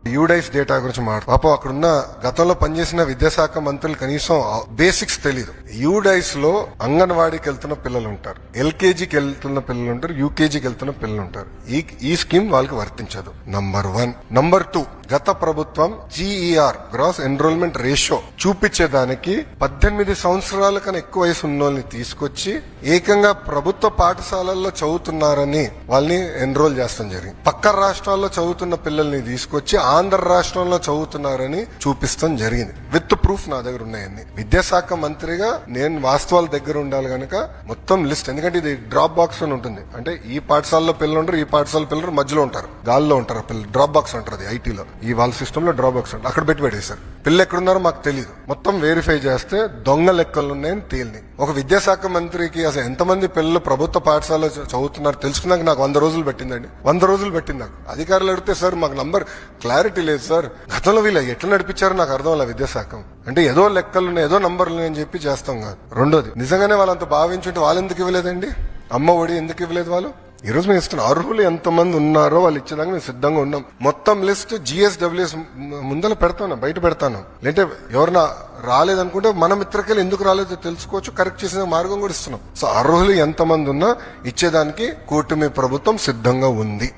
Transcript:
UDISE data గురించి పాపం అక్కడున్న గతంలో పనిచేసిన విద్యాశాఖ మంత్రులు కనీసం బేసిక్స్ తెలియదు. యూడైస్ లో అంగన్వాడీకి వెళ్తున్న పిల్లలు ఉంటారు, ఎల్కేజీకి వెళ్తున్న పిల్లలు ఉంటారు, యూకేజీకి వెళ్తున్న పిల్లలు ఉంటారు. ఈ స్కీమ్ వాళ్ళకి వర్తించదు. నంబర్ 1. నంబర్ 2, గత ప్రభుత్వం GER గ్రాస్ ఎన్రోల్మెంట్ రేషియో చూపించేదానికి 18 సంవత్సరాల కన్నా ఎక్కువ వయసు ఉన్న వాళ్ళని తీసుకొచ్చి ఏకంగా ప్రభుత్వ పాఠశాలల్లో చదువుతున్నారని వాళ్ళని ఎన్రోల్ చేస్తాం జరిగింది. పక్క రాష్ట్రాల్లో చదువుతున్న పిల్లల్ని తీసుకొచ్చి ఆంధ్ర రాష్ట్రంలో చదువుతున్నారని చూపిస్తాం జరిగింది. విత్ ప్రూఫ్ నా దగ్గర ఉన్నాయన్ని. విద్యాశాఖ మంత్రిగా నేను వాస్తవాల దగ్గర ఉండాలి కనుక మొత్తం లిస్ట్, ఎందుకంటే ఇది డ్రాప్ బాక్స్ అని ఉంటుంది. అంటే ఈ పాఠశాలలో పిల్లలు ఉంటారు, ఈ పాఠశాల పిల్లలు మధ్యలో ఉంటారు, గాల్లో ఉంటారు పిల్లలు. డ్రాప్ బాక్స్ అంటారు అది ఐటీలో. ఈ వాళ్ళ సిస్టమ్ లో డ్రాప్ బాక్స్ అక్కడ పెట్టి పెట్టేశారు. పిల్లలు ఎక్కడున్నారో మాకు తెలియదు. మొత్తం వెరిఫై చేస్తే దొంగ లెక్కలు ఉన్నాయని తేలింది. ఒక విద్యాశాఖ మంత్రికి అసలు ఎంతమంది పిల్లలు ప్రభుత్వ పాఠశాలలో చదువుతున్నారు తెలుసుకున్నాక నాకు 100 రోజులు పెట్టిందండి. 100 రోజులు పెట్టింది నాకు. అధికారులు అడిగితే సార్ మాకు నంబర్ క్లారిటీ లేదు సార్, గతంలో వీళ్ళు ఎట్లా నడిపించారో నాకు అర్థం అలా విద్యాశాఖ అంటే ఏదో లెక్కలున్నాయి, ఏదో నంబర్లు అని చెప్పి చేస్తాం కాదు. రెండోది, నిజంగానే వాళ్ళంత భావించుంటే వాళ్ళు ఎందుకు ఇవ్వలేదండి? అమ్మ ఒడి ఎందుకు ఇవ్వలేదు వాళ్ళు? ఈ రోజు మేము ఇస్తున్న అర్హులు ఎంతమంది ఉన్నారో వాళ్ళు ఇచ్చేదాకా మేము సిద్ధంగా ఉన్నాం. మొత్తం లిస్ట్ GSWS ముందర పెడతాను, బయట పెడతాను. లేదంటే ఎవరన్నా రాలేదనుకుంటే మన మిత్రకెళ్ళి ఎందుకు రాలేదో తెలుసుకోవచ్చు, కరెక్ట్ చేసిన మార్గం కూడా ఇస్తున్నాం. సో అర్హులు ఎంతమంది ఉన్నా ఇచ్చేదానికి కూటమి ప్రభుత్వం సిద్ధంగా ఉంది.